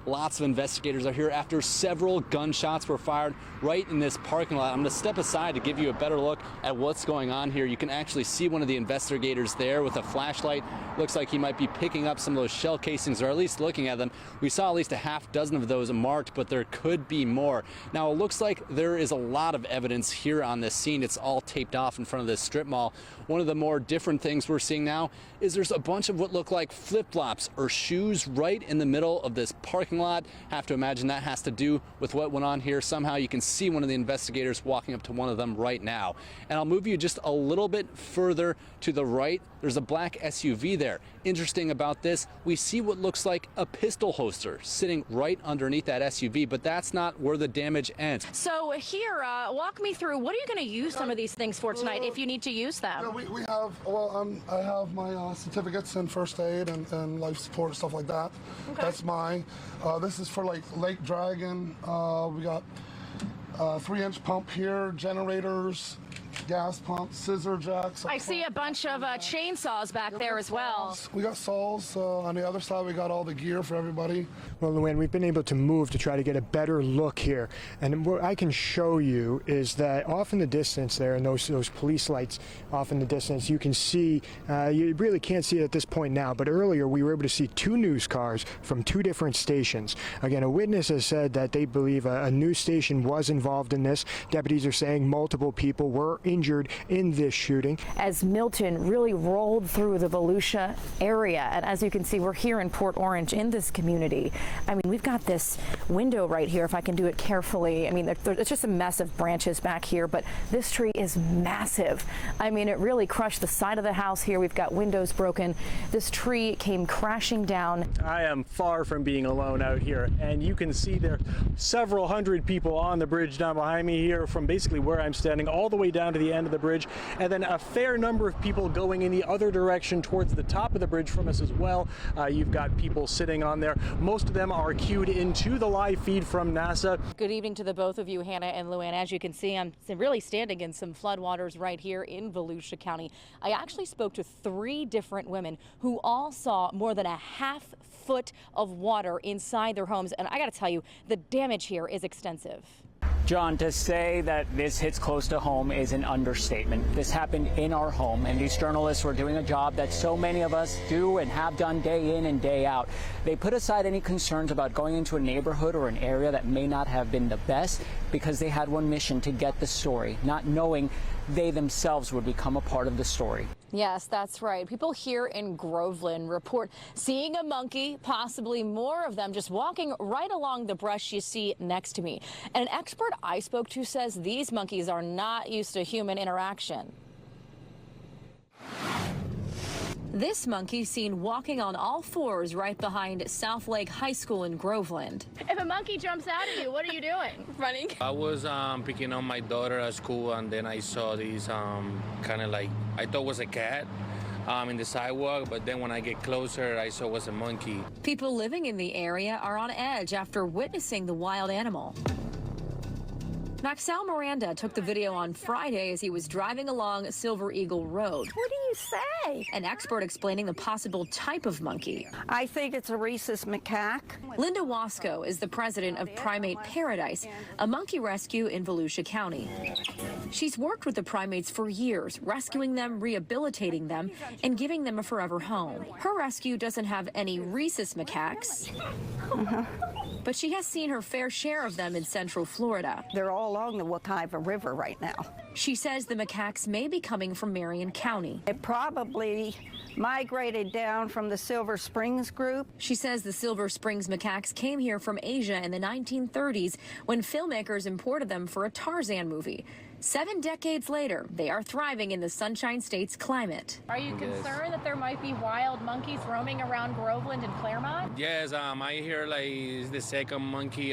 lots of investigators are here after several gunshots were fired right in this parking lot. I'm going to step aside to give you a better look at what's going on here. You can actually see one of the investigators there with a flashlight. Looks like he might be picking up some of those shell casings, or at least looking at them. We saw at least a half dozen of those marked, but there could be more. Now, it looks like there is a lot of evidence here on this scene. It's all taped off in front of this strip mall. One of the more different things we're seeing now is there's a bunch of what look like flip-flops or shoes right in the middle of this parking lot. Have to imagine that has to do with what went on here. Somehow you can see one of the investigators walking up to one of them right now. And I'll move you just a little bit further to the right. There's a black SUV there. Interesting about this, we see what looks like a pistol holster sitting right underneath that SUV, but that's not where the damage ends. So here, walk me through, what are you going to use some of these things for tonight if you need to use them? Yeah, we have, well, I have my certificates in first aid and life support and stuff like that. Okay. That's mine. This is for like Lake Dragon. We got 3-inch pump here, generators, gas pumps, scissor jacks. I see a bunch of chainsaws back there as well. We got saws. On the other side, we got all the gear for everybody. Well, Luann, we've been able to move to try to get a better look here. And what I can show you is that off in the distance there, and those police lights off in the distance, you can see, you really can't see it at this point now, but earlier we were able to see 2 news cars from 2 different stations. Again, a witness has said that they believe a news station was involved in this. Deputies are saying multiple people were injured in this shooting. As Milton really rolled through the Volusia area, and as you can see, we're here in Port Orange in this community. I mean, we've got this window right here, if I can do it carefully. I mean, it's just a mess of branches back here, but this tree is massive. I mean, it really crushed the side of the house here. We've got windows broken. This tree came crashing down. I am far from being alone out here, and you can see there several hundred people on the bridge down behind me here, from basically where I'm standing all the way down to the end of the bridge, and then a fair number of people going in the other direction towards the top of the bridge from us as well. You've got people sitting on there. Most of them are queued into the live feed from NASA. Good evening to the both of you, Hannah and Luann. As you can see, I'm really standing in some floodwaters right here in Volusia County. I actually spoke to 3 different women who all saw more than a half foot of water inside their homes, and I got to tell you, the damage here is extensive. John, to say that this hits close to home is an understatement. This happened in our home, and these journalists were doing a job that so many of us do and have done day in and day out. They put aside any concerns about going into a neighborhood or an area that may not have been the best because they had one mission: to get the story, not knowing they themselves would become a part of the story. Yes, that's right. People here in Groveland report seeing a monkey, possibly more of them, just walking right along the brush you see next to me. And an expert I spoke to says these monkeys are not used to human interaction. This monkey seen walking on all 4s right behind South Lake High School in Groveland. If a monkey jumps out at you, what are you doing? Running? I was picking up my daughter at school, and then I saw these kind of like, I thought was a cat in the sidewalk, but then when I get closer, I saw it was a monkey. People living in the area are on edge after witnessing the wild animal. Maxell Miranda took the video on Friday as he was driving along Silver Eagle Road. What do you say? An expert explaining the possible type of monkey. I think it's a rhesus macaque. Linda Wasco is the president of Primate Paradise, a monkey rescue in Volusia County. She's worked with the primates for years, rescuing them, rehabilitating them, and giving them a forever home. Her rescue doesn't have any rhesus macaques, but she has seen her fair share of them in Central Florida. They're all along the Wekiva River right now. She says the macaques may be coming from Marion County. It probably migrated down from the Silver Springs group. She says the Silver Springs macaques came here from Asia in the 1930s when filmmakers imported them for a Tarzan movie. 7 decades later, they are thriving in the Sunshine State's climate. Are you concerned that there might be wild monkeys roaming around Groveland and Claremont? Yes, I hear like it's the second monkey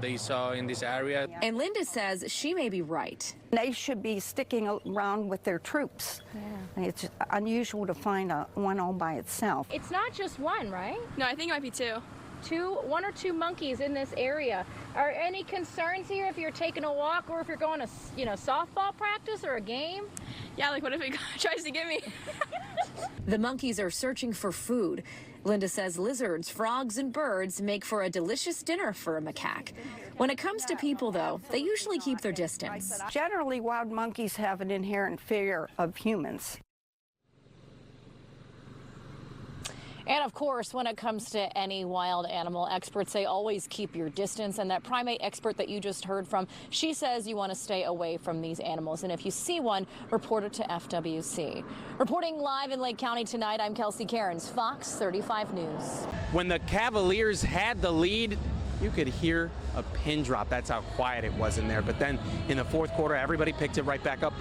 they saw in this area. And Linda says she may be right. They should be sticking around with their troops. Yeah. It's unusual to find one all by itself. It's not just one, right? No, I think it might be 2. 1 or 2 monkeys in this area. Are any concerns here if you're taking a walk or if you're going to, softball practice or a game? Yeah, like what if it tries to get me? The monkeys are searching for food. Linda says lizards, frogs, and birds make for a delicious dinner for a macaque. When it comes to people, though, they usually keep their distance. Generally, wild monkeys have an inherent fear of humans. And of course, when it comes to any wild animal, experts say always keep your distance. And that primate expert that you just heard from, she says you want to stay away from these animals. And if you see one, report it to FWC. Reporting live in Lake County tonight, I'm Kelsey Cairns, Fox 35 News. When the Cavaliers had the lead, you could hear a pin drop. That's how quiet it was in there. But then in the fourth quarter, everybody picked it right back up.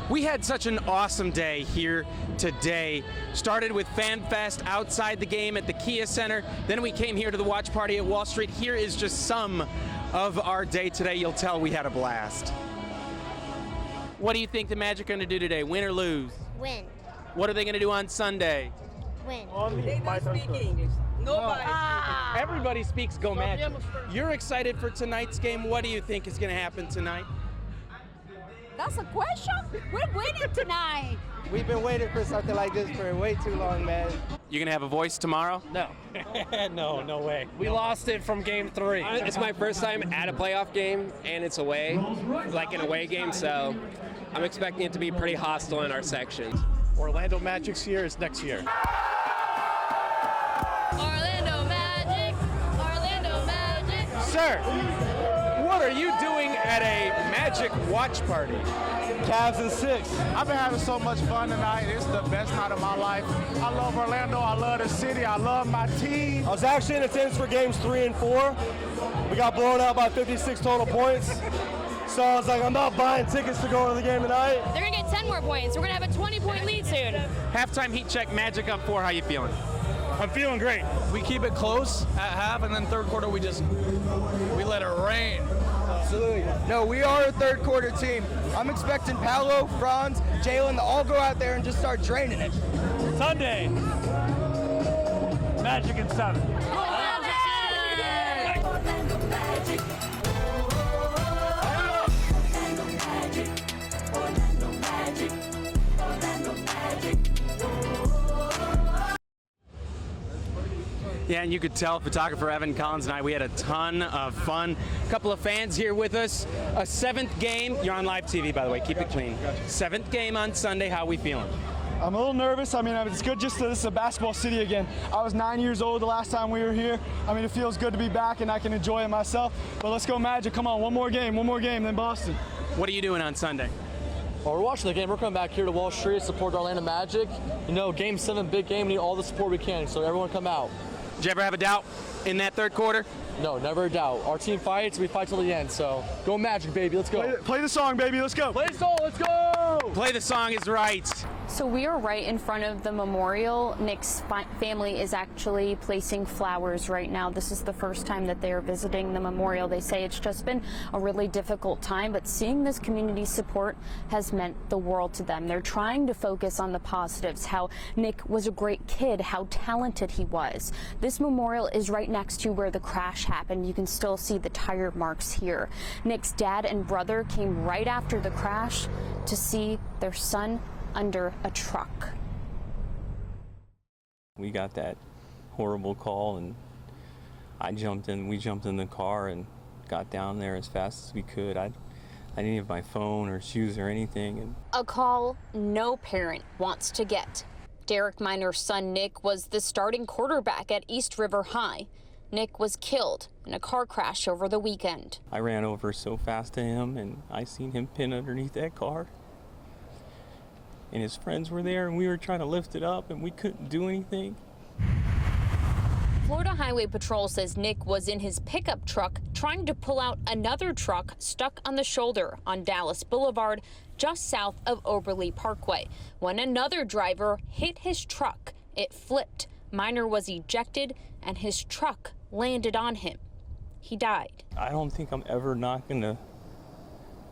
We had such an awesome day here today. Started with Fan Fest outside the game at the Kia Center. Then we came here to the watch party at Wall Street. Here is just some of our day today. You'll tell we had a blast. What do you think the Magic are going to do today? Win or lose? Win. What are they going to do on Sunday? Win. They don't speak English. Nobody. Everybody speaks Go Magic. You're excited for tonight's game. What do you think is going to happen tonight? That's a question? We're waiting tonight. We've been waiting for something like this for way too long, man. You going to have a voice tomorrow? No. No way. We lost it from game 3. It's my first time at a playoff game, and it's away, like an away game, so I'm expecting it to be pretty hostile in our section. Orlando Magic's year is next year. Orlando Magic. Orlando Magic. Sir, what are you doing at a Magic watch party? Cavs in 6. I've been having so much fun tonight. It's the best night of my life. I love Orlando. I love the city. I love my team. I was actually in attendance for games 3 and 4. We got blown out by 56 total points. So I was like, I'm not buying tickets to go to the game tonight. They're going to get 10 more points. We're going to have a 20-point lead soon. Halftime heat check, Magic up 4. How you feeling? I'm feeling great. We keep it close at half, and then third quarter we let it rain. Absolutely. No, we are a third quarter team. I'm expecting Paolo, Franz, Jalen to all go out there and just start draining it. Sunday, Magic in 7. Yeah, and you could tell photographer Evan Collins and I, we had a ton of fun. A couple of fans here with us. A 7th game. You're on live TV, by the way. Keep it clean. 7th game on Sunday. How are we feeling? I'm a little nervous. I mean, it's good just this is a basketball city again. I was 9 years old the last time we were here. I mean, it feels good to be back and I can enjoy it myself. But let's go Magic. Come on, one more game, then Boston. What are you doing on Sunday? Well, we're watching the game. We're coming back here to Wall Street to support Orlando Magic. You know, game 7, big game. We need all the support we can, so everyone come out. Did you ever have a doubt in that third quarter? No, never a doubt. Our team fights, we fight till the end. So go Magic, baby. Let's go. Play the song, baby. Let's go. Play the song. Let's go. Play the song is right. So we are right in front of the memorial. Nick's family is actually placing flowers right now. This is the first time that they are visiting the memorial. They say it's just been a really difficult time, but seeing this community support has meant the world to them. They're trying to focus on the positives, how Nick was a great kid, how talented he was. This memorial is right next to where the crash happened. You can still see the tire marks here. Nick's dad and brother came right after the crash to see their son under a truck. We got that horrible call and we jumped in the car and got down there as fast as we could. I didn't have my phone or shoes or anything. And a call no parent wants to get. Derek Miner's son Nick was the starting quarterback at East River High. Nick was killed in a car crash over the weekend. I ran over so fast to him and I seen him pinned underneath that car. And his friends were there and we were trying to lift it up and we couldn't do anything. Florida Highway Patrol says Nick was in his pickup truck trying to pull out another truck stuck on the shoulder on Dallas Boulevard just south of Oberle Parkway. When another driver hit his truck, it flipped. Miner was ejected and his truck landed on him. He died. I don't think I'm ever not gonna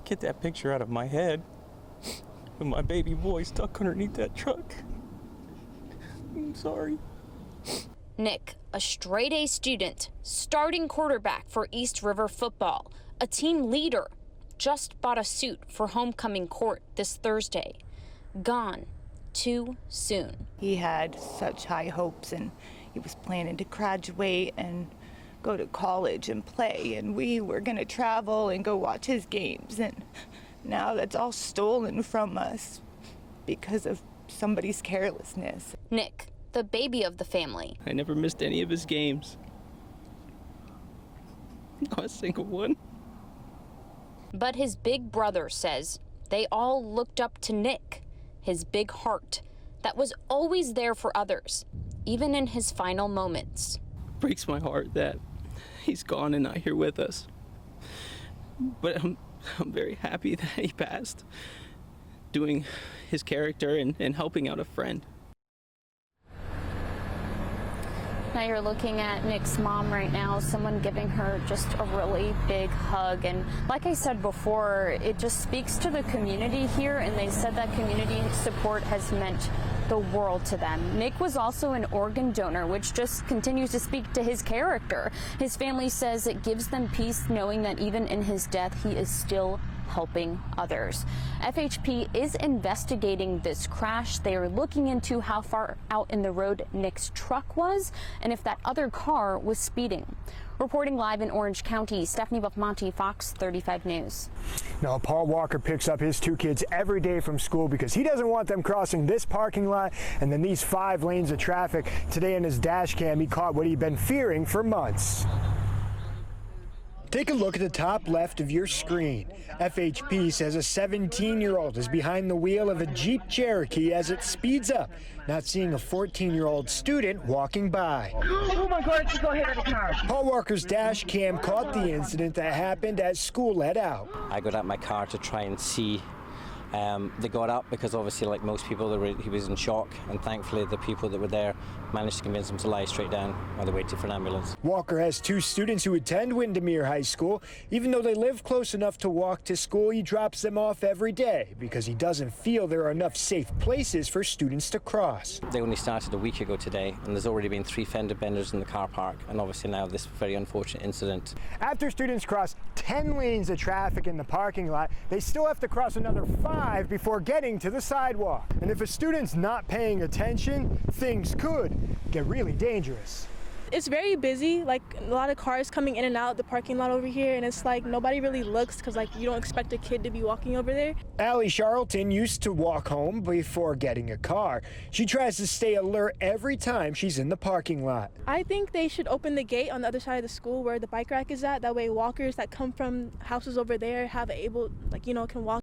get that picture out of my head. With my baby boy stuck underneath that truck. I'm sorry. Nick, a straight-A student, starting quarterback for East River football, a team leader, just bought a suit for homecoming court this Thursday. Gone too soon. He had such high hopes and, He was planning to graduate and go to college and play, and we were going to travel and go watch his games, and now that's all stolen from us because of somebody's carelessness. Nick, the baby of the family. I never missed any of his games. Not a single one. But his big brother says they all looked up to Nick, his big heart that was always there for others, even in his final moments. Breaks my heart that he's gone and not here with us. But I'm very happy that he passed, doing his character and helping out a friend. Now you're looking at Nick's mom right now, someone giving her just a really big hug. And like I said before, it just speaks to the community here, and they said that community support has meant the world to them. Nick was also an organ donor, which just continues to speak to his character. His family says it gives them peace knowing that even in his death, he is still helping others. FHP is investigating this crash. They are looking into how far out in the road Nick's truck was and if that other car was speeding. Reporting live in Orange County, Stephanie Buffmonte, Fox 35 News. Now, Paul Walker picks up his 2 kids every day from school because he doesn't want them crossing this parking lot and then these 5 lanes of traffic. Today in his dash cam, he caught what he'd been fearing for months. Take a look at the top left of your screen. FHP says a 17-year-old is behind the wheel of a Jeep Cherokee as it speeds up, not seeing a 14-year-old student walking by. Oh my God, just go ahead of the car. Paul Walker's dash cam caught the incident that happened as school let out. I got out my car to try and see. They got up because obviously, like most people, he was in shock, and thankfully the people that were there managed to convince him to lie straight down while they waited for an ambulance. Walker has 2 students who attend Windermere High School. Even though they live close enough to walk to school, he drops them off every day because he doesn't feel there are enough safe places for students to cross. They only started a week ago today, and there's already been 3 fender benders in the car park, and obviously now this very unfortunate incident. After students cross 10 lanes of traffic in the parking lot, they still have to cross another 5 before getting to the sidewalk. And if a student's not paying attention, things could get really dangerous. It's very busy, like a lot of cars coming in and out the parking lot over here, and it's like nobody really looks because like you don't expect a kid to be walking over there. Allie Charlton used to walk home before getting a car. She tries to stay alert every time she's in the parking lot. I think they should open the gate on the other side of the school where the bike rack is at. That way walkers that come from houses over there have able, like, you know, can walk.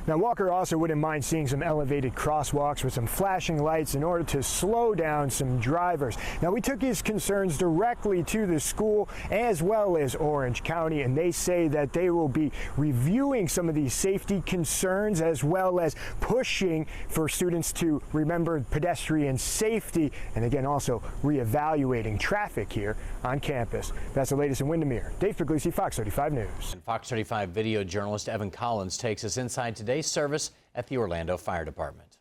Now, Walker also wouldn't mind seeing some elevated crosswalks with some flashing lights in order to slow down some drivers. Now, we took his concerns directly to the school as well as Orange County, and they say that they will be reviewing some of these safety concerns as well as pushing for students to remember pedestrian safety, and again also reevaluating traffic here on campus. That's the latest in Windermere. Dave Puglisi, Fox 35 News. And Fox 35 video journalist Evan Collins takes us inside today's service at the Orlando Fire Department.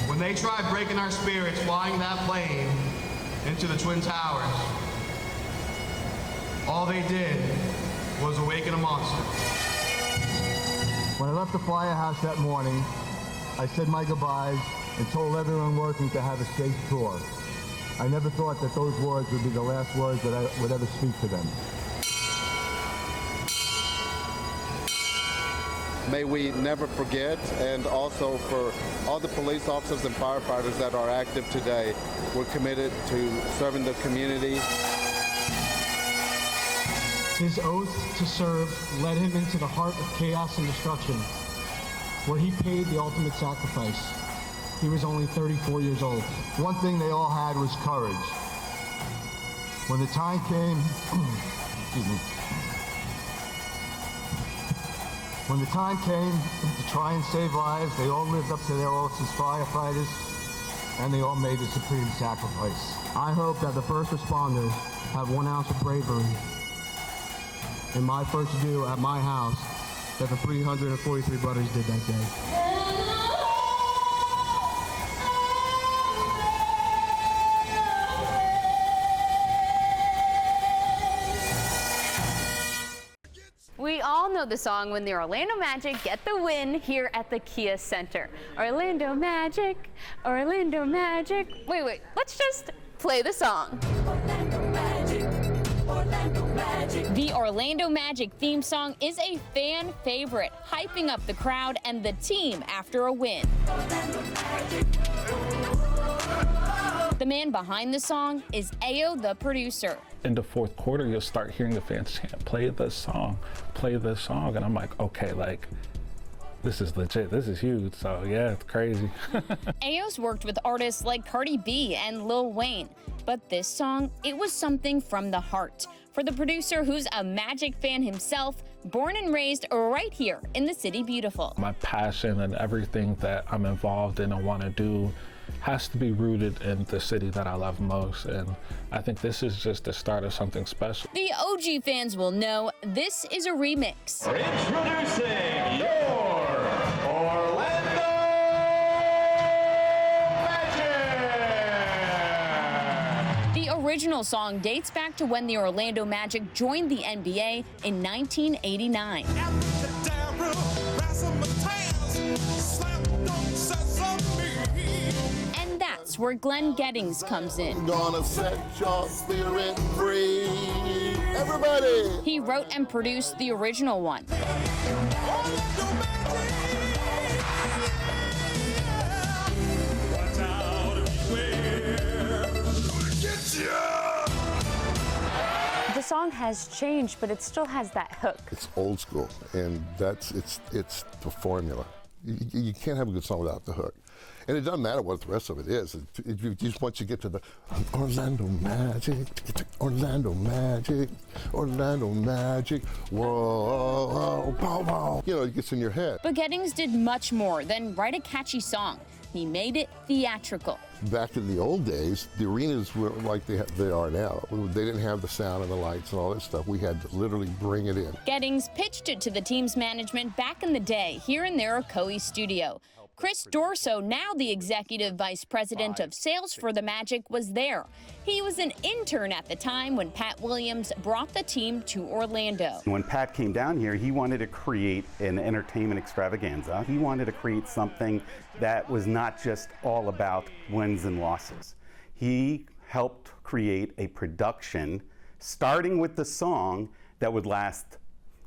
When they tried breaking our spirits flying that plane into the Twin Towers, all they did was awaken a monster. When I left the firehouse that morning, I said my goodbyes and told everyone working to have a safe tour. I never thought that those words would be the last words that I would ever speak to them. May we never forget, and also for all the police officers and firefighters that are active today, we're committed to serving the community. His oath to serve led him into the heart of chaos and destruction, where he paid the ultimate sacrifice. He was only 34 years old. One thing they all had was courage. When the time came, excuse me. When the time came to try and save lives, they all lived up to their oaths as firefighters, and they all made the supreme sacrifice. I hope that the first responders have 1 ounce of bravery in my first due at my house that the 343 brothers did that day. We all know the song when the Orlando Magic get the win here at the Kia Center. Orlando Magic, Orlando Magic. Wait, let's just play the song. Orlando Magic, Orlando Magic. The Orlando Magic theme song is a fan favorite, hyping up the crowd and the team after a win. Orlando Magic. The man behind the song is Ayo, the producer. In the fourth quarter, you'll start hearing the fans chant, play this song, and I'm like, okay, like, this is legit, this is huge, so yeah, it's crazy. Ayo's worked with artists like Cardi B and Lil Wayne, but this song, it was something from the heart. For the producer, who's a Magic fan himself, born and raised right here in the City Beautiful. My passion and everything that I'm involved in and want to do has to be rooted in the city that I love most, and I think this is just the start of something special. The OG fans will know this is a remix. Introducing your Orlando Magic! The original song dates back to when the Orlando Magic joined the NBA in 1989. That's where Glenn Gettings comes in. Gonna set your spirit free. Everybody! He wrote and produced the original one. The song has changed, but it still has that hook. It's old school, and it's the formula. You can't have a good song without the hook. And it doesn't matter what the rest of it is. Just once you get to the Orlando Magic, Orlando Magic, Orlando Magic, whoa, pow, pow. You know, it gets in your head. But Gettings did much more than write a catchy song. He made it theatrical. Back in the old days, the arenas were like they are now. They didn't have the sound and the lights and all that stuff. We had to literally bring it in. Gettings pitched it to the team's management back in the day here in their Ocoee studio. Chris Dorso, now the executive vice president of sales for the Magic, was there. He was an intern at the time when Pat Williams brought the team to Orlando. When Pat came down here, he wanted to create an entertainment extravaganza. He wanted to create something that was not just all about wins and losses. He helped create a production, starting with the song, that would last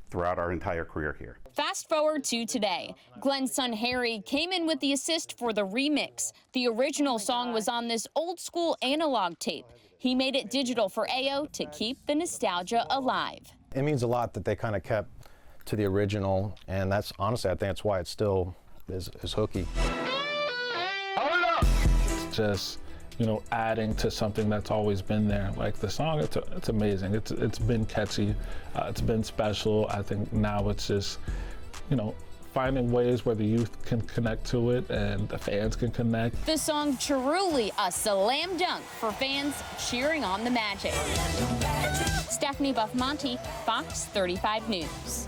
throughout our entire career here. Fast forward to today. Glenn's son Harry came in with the assist for the remix. The original song was on this old school analog tape. He made it digital for Ayo to keep the nostalgia alive. It means a lot that they kind of kept to the original, and that's honestly, I think that's why it still is hooky. It's just, you know, adding to something that's always been there. Like the song, it's amazing. It's been catchy, it's been special. I think now it's just, you know, finding ways where the youth can connect to it and the fans can connect. The song truly a slam dunk for fans cheering on the Magic. Stephanie Buffmonte, Fox 35 News.